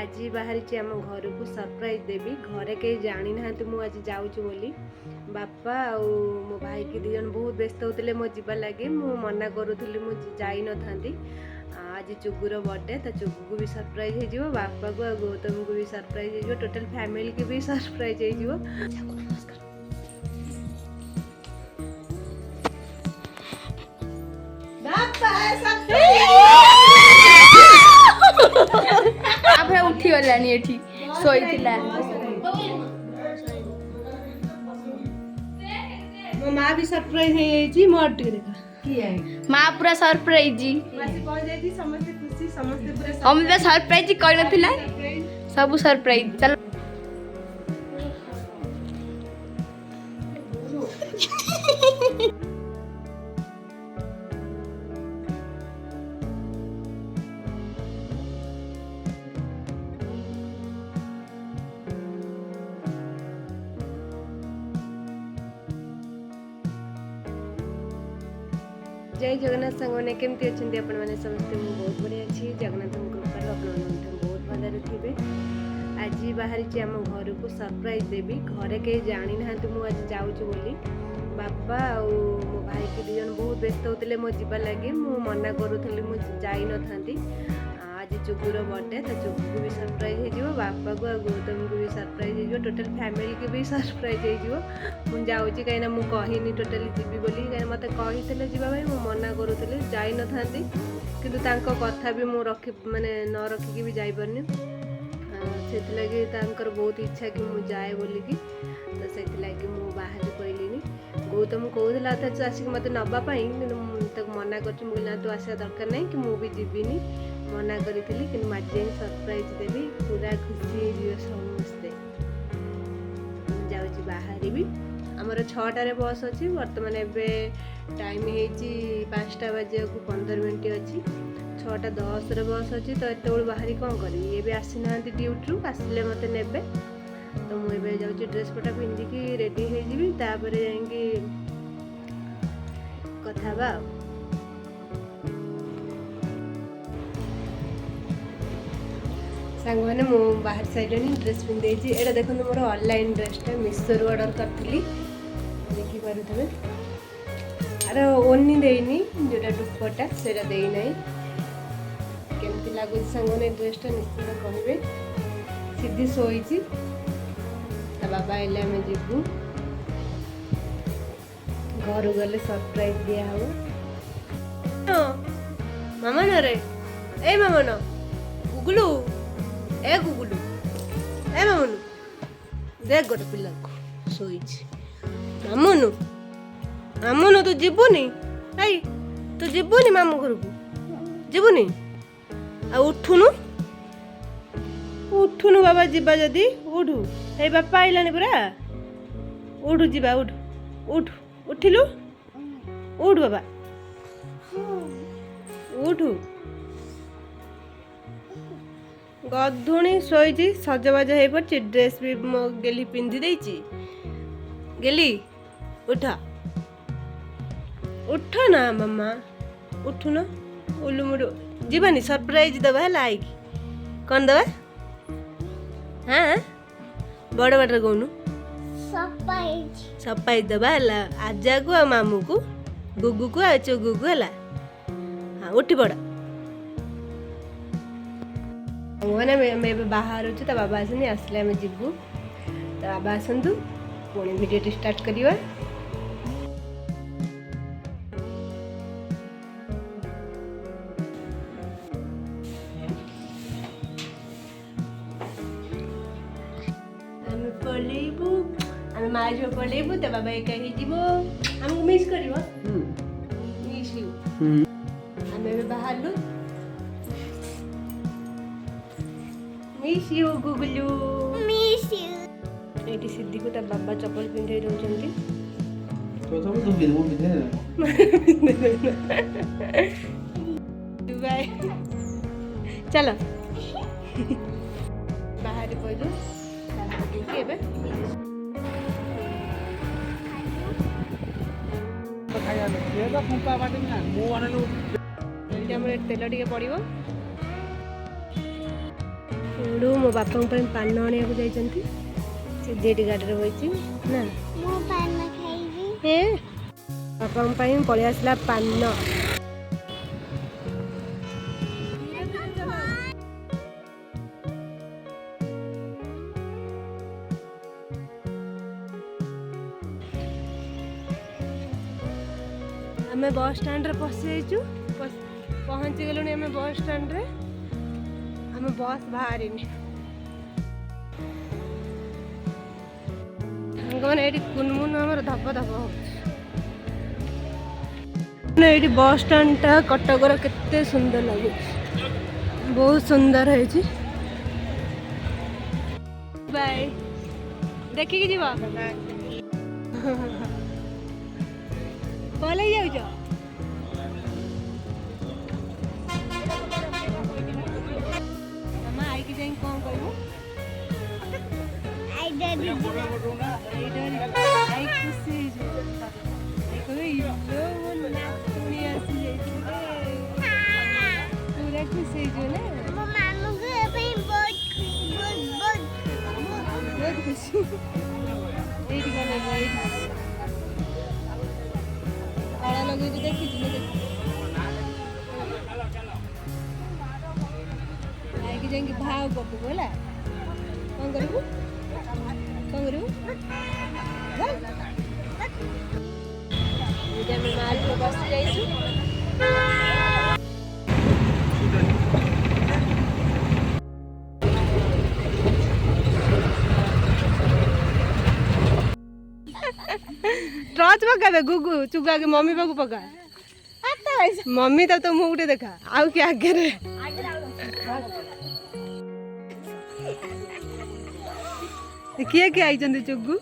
आज बाहरी आम घर को सरप्राइज देवी घरे कहीं जानी ना मुझे जाऊँ बोली बापा और मो भाई की दी जन बहुत व्यस्त होते मो जीवा लगे मु मना करूली मुझे जाई न था आज चुगुर बर्थडे तो चुगु को भी सरप्राइज हो बापा को गौतम को भी सरप्राइज हो टोटल फैमिली की भी सरप्राइज हो। उठी गलानी एठी सोईथिला मो मां भी सरप्राइज है जी मोर टिके देखा की है मां पूरा सरप्राइज जी मासी कह जाई थी समस्त खुशी समस्त पूरा हम तो सरप्राइज कहि नथिला सब सरप्राइज चल जय जगन्नाथ सांगने केमती अच्छा आपण मैंने समस्ते बहुत बढ़िया अच्छी जगन्नाथ कृपार आप बहुत भलरे थे। आज बाहरी आम घर को सरप्राइज देवी घरे कहीं जानी ना मुझे जाऊँ बोली बापा और मो भाई की दी जन बहुत व्यस्त होते मो जीवा लगे मु मना करूली मुझे जाई न था आज चुगुर बर्थडे तो चुगु को भी सरप्राइज हो बापा को गौतम को भी सरप्राइज हो टोटल फैमिली की भी सरप्राइज हो मुझे जाऊँ कहीं मुझे कहनी टोटाली जी बोली कहीं मत कही जीवा भाई मुझे मना करूली जाई न था कि कथा भी मुझे रखी माने न रखिकी भी जापरनी से लगी बहुत इच्छा कि मुझे जाए बोलिकी तो से लगी मुझे बाहर कहलिनी गौतम कहला था आसिक मत नापाई कि मना कर तू आसा दरकार नहीं कि मुझे जीविनी मना करी कि माजे सरप्राइज देवी पूरा खुशी हो समस्ते जाऊँ बाहर भी आमर 6टारे बस अच्छी बर्तमान एवं टाइम हो 5टा बजे 15 मिनट अच्छी 6:10 बस अच्छी तो एत बाहरी कौन करी ये भी आसी ना ड्यूटी आसिले मत ने तो मुझे जाऊँ ड्रेस पटा पिंधिकी रेडी होपर जा कथा सांग मैंने बाहर साइड ड्रेस पिंधे ये देखो मोर ऑनलाइन ड्रेसटा मिशो ऑर्डर करी देखिपे अरे ओनी देनी जोटा दुपट्टा से देना केमती लगुच सांगने ड्रेसटा निश्चित कहे सीधी शोची बाबा आइले आम जीवु घर गले सरप्राइज दिया मामन रे ए मामन गुगलू ए गुगलू ए मामनु देख गोटे पिला शोच मामुनु मामुनु तू जीवुनी आई तू जीवुनी मामू घर को जीवुनी आ उठुनु उठुनु बाबा जीवा जदि उठू ए बापा आइलानी पूरा उठू जीवा उठ उठ उठिलु उठ बाबा उठू गधुणी शोची सजबाज हो पड़ी ड्रेस भी मो गेली पिंधि देची गेली उठ उठ ना मामा उठ न उलू मुडू जीवानी सरप्राइज दबा है आईकी कौन दबा हाँ बड़ बाटर कौन सरप्राइज दबा है आजा को आ मामू को गुगु को आ चुगु को है हाँ उठी पड़ा मैंने मैं बाहर अच्छे तो बाबा आसनी आसले आम जीवु तो बाबा आसतु पुणी भिडियो स्टार्ट करवा आम पलैबू आम माँ जो पलैबू तो बाबा एक आमको मिस कर मिस यू आम बाहर miss you Guglu miss you एटी सिद्धि को ता बाबा चप्पल पिंधे रहउचंती तो सब तो बिल्कुल पिंधे बाय चलो बाहर पइलु के बे खाया ये तो फंपा बाटे ना मो आनलु हमर तेल टिके पड़िबो ଏଠୁ ମୋ ବାପାଙ୍କ ପାଇଁ ପାନ ଆଣିବାକୁ ଯାଇଛନ୍ତି। ସେ ଯେଠି ଗାଡ଼ିରେ ବଇଛି ନା ମୁଁ ପାନ ଖାଇବି। ଏ ବାପାଙ୍କ ପାଇଁ ପଳେଇ ଆସିଲା ପାନ। ଆମେ ବସ୍ ଷ୍ଟାଣ୍ଡରେ ପଶି ଯାଇଛୁ, ପହଞ୍ଚି ଗଲୁଣି ଆମେ ବସ୍ ଷ୍ଟାଣ୍ଡରେ। ଆମେ ବସ୍ ବାହାରିନି। ସାଙ୍ଗମାନେ ଏଇଠି କୁନମୁନ ଆମର ଧପ ଧପ ହଉଛି। ଏଇଠି ବସ୍ ଷ୍ଟାଣ୍ଡଟା କଟକର କେତେ ସୁନ୍ଦର ଲାଗୁଛି, ବହୁତ ସୁନ୍ଦର ହେଇଛି। ବାଏ, ଦେଖିକି ଯିବ। ପଳେଇ ଯାଉଛ? ମାମା ଆଇକି ଯାଇକି କ'ଣ କହିବୁ? ଆଇ ଖୁସି ହେଇଯିବ। ପୁରା ଖୁସି ହେଇଯିବ ନା? ବହୁତ ଖୁସି। ଏଇଠି କ'ଣ ତାଳ ଲଗେଇକି ଦେଖିଛୁ? ଆଇକି ଯାଇକି ଭାଉ କରିଦେବୁ ହେଲା। କ'ଣ କରିବୁ? କ'ଣ କରିବୁ? ଏଇଠି ଆମେ ମାଲରେ ବସି ଯାଇଛୁ। ଟର୍ଚ୍ଚ ପକାବେ ଗୁଗୁ ଚୁଗୁ ଆगे मम्मी पाखु पका। मम्मी तो मुँह गुटे देखा आउ कि आगे किए किए आई चुगु?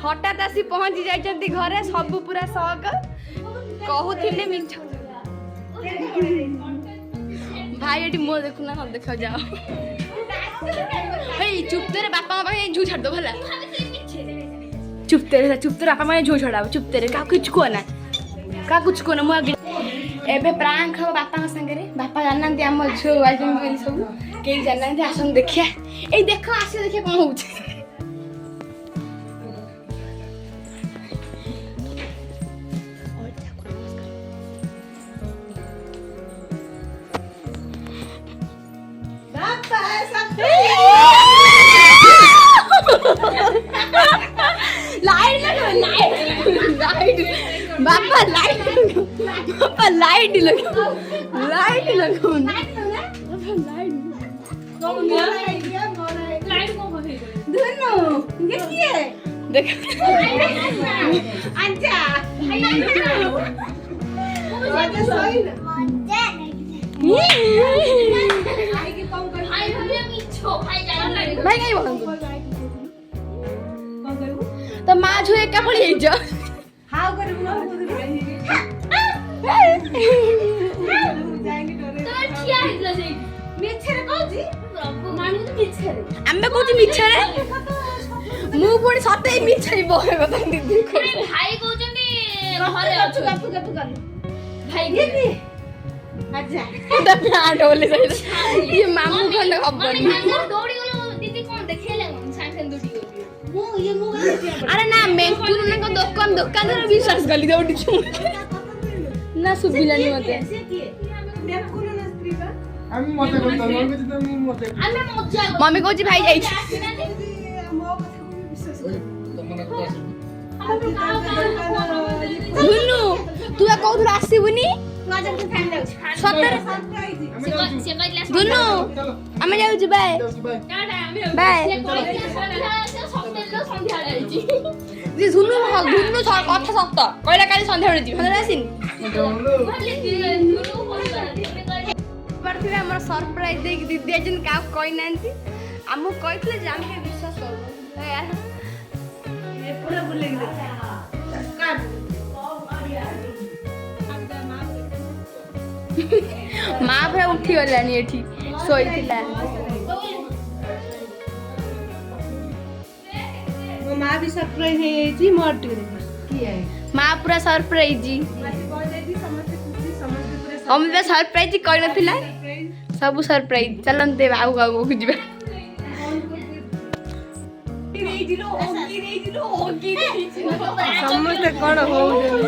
हठात आसी पहुंची जाइछंती घरे सब पूरा शौक कहूथिले मिछ भाई एटी मो देखुना न देखा जाओ हे चुप तेरे बापा पाखे झू छाड़ दो भला चुप तेरे बापा पाखे झू छड़ाओ चुप तेरे का कुछ को ना मु आगे एबे प्रांक हो बापा संगे रे बापा जाननांती हम झो वाजन बोली सब के जाननांती आसन देखिया ए देखो आसे देखिया कोन होउछ लाइट बापा लाइट लगो धुनु ये किए देख अच्छा भाई कहीं तो माँ जो एक पड़ी जा हाउ कर आम्बे कहूँ मिछरे मु पुणी सते मिछरी बहे कथा दीदी भाई कहउचंदी घरे अछु गपु कर भाई ये की अच्छा त प्लांट होले सही ये मामू खंड खबर नहीं दौड़ी गेलो दीदी कोन देखेले सांखे दुडी अरे ना मैं तू ना को दुकान रे विश्वास गली दौड़ी छु ना सुबिलानी मते আমি মজা করতাম মম্মি তো আমি মজা আমি মজা मम्मी कहउची भाई जाई धुनु तू कहउथरा आसीबुनी धुनु आमे जाउ छी बाय बाय जी धुनु कथा सत्त कहला काली संध्या बेले जी हमरा आसिन परथिबे हमर सरप्राइज दे कि दीदी जन का कोइ नांती हमु कहितले जे हम के विश्वास करबो यार ये पूरा बुले के काट माँ पूरा उठी गलानी एठी सोई थिला मो माँ भी सरप्राइज है जी मोट की है माँ पूरा सरप्राइज जी समस्त खुशी समस्त पूरा अमित सरप्राइज कही नथिला सब सरप्राइज चलते आगु आगु बुझिबे ସମସ୍ତେ କଣ ହଉଛନ୍ତି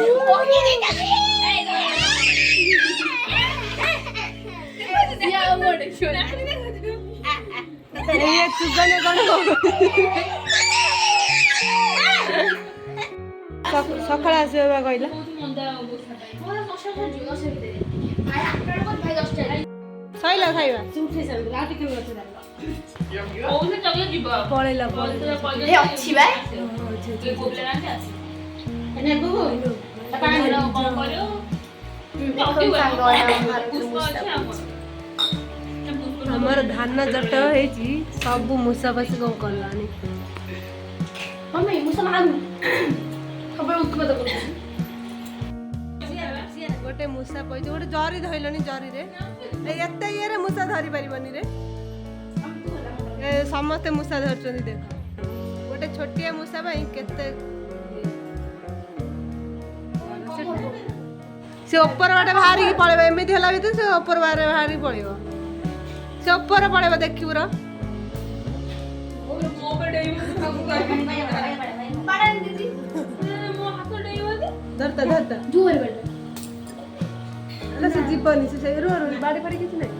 ଏଇ ଚୁଗନେ କଣ ସକାଳ ଆସିବ ବା କହିଲା ସଇଲା ଖାଇବା ପଳେଇଲା ଅଛି ବା ଆମର ଧାନ ଜଟ ହେଇଛି ସବୁ ମୂଷା ଫାସି କଣ କଲାଣି ଗୋଟେ ମୂଷା ପଇଛି ଗୋଟେ ଜରି ଧଇଲଣି ଜରିରେ ଏତେ ଇଏରେ ମୂଷା ଧରି ପାରିବନି ରେ ଏ ସମସ୍ତେ ମୂଷା ଧରୁଛନ୍ତି ଦେଖ ଗୋଟେ ଛୋଟିଆ ମୂଷା ପାଇଁ କେତେ ସେ ଉପର ବାଟେ ବାହାରିକି ପଳେଇବ ଏମିତି ହେଲା ଭିତରେ ସେ ଉପର ବାଟେ ବାହାରିକି ପଳେଇବ ସେ ଉପରେ ପଳେଇବ ଦେଖିବୁ ର ଧରତା ଧରତା ସେ ଯିବନି ସେ ବାଡ଼ି ଫାଡ଼ି କିଛି ନାହିଁ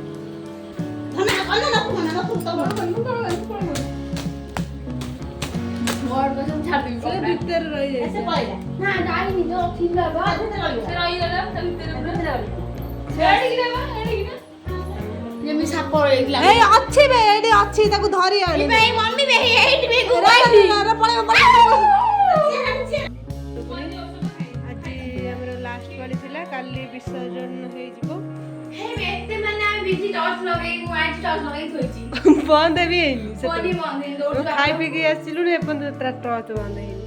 ଭିତରେ ରହିଯାଇଛି ଏଇ ଅଛି ବେ ଏଇଠି ଅଛି ତାକୁ ଧରି ଆଣି ଆଜି ଆମର ଲାଷ୍ଟ ପାଳି ଥିଲା କାଲି ବିସର୍ଜନ ହେଇଯିବ ବନ୍ଦ ବି ହେଇନି ଖାଇ ପିଇକି ଆସିଲୁଣି ଏପର୍ଯ୍ୟନ୍ତ ଟର୍ଚ୍ଚ ବନ୍ଦ ହେଇନି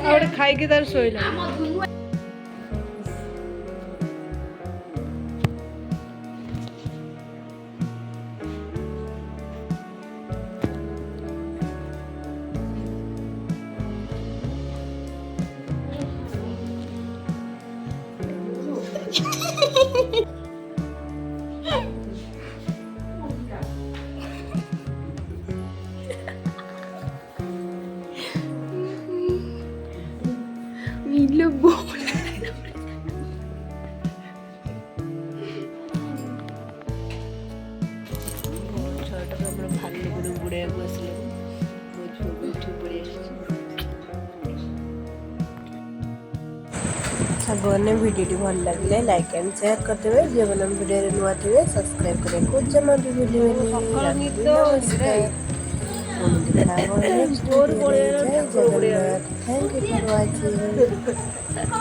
ଗୋଟେ ଖାଇକି ତାର ଶୋଇଲା सागने वीडियो भल लगे लाइक एंड शेयर करते जो मैंने वीडियो नुआ थे सब्सक्राइब करें कुछ जमा भी भूलिए थैंक यू फॉर वाचिंग।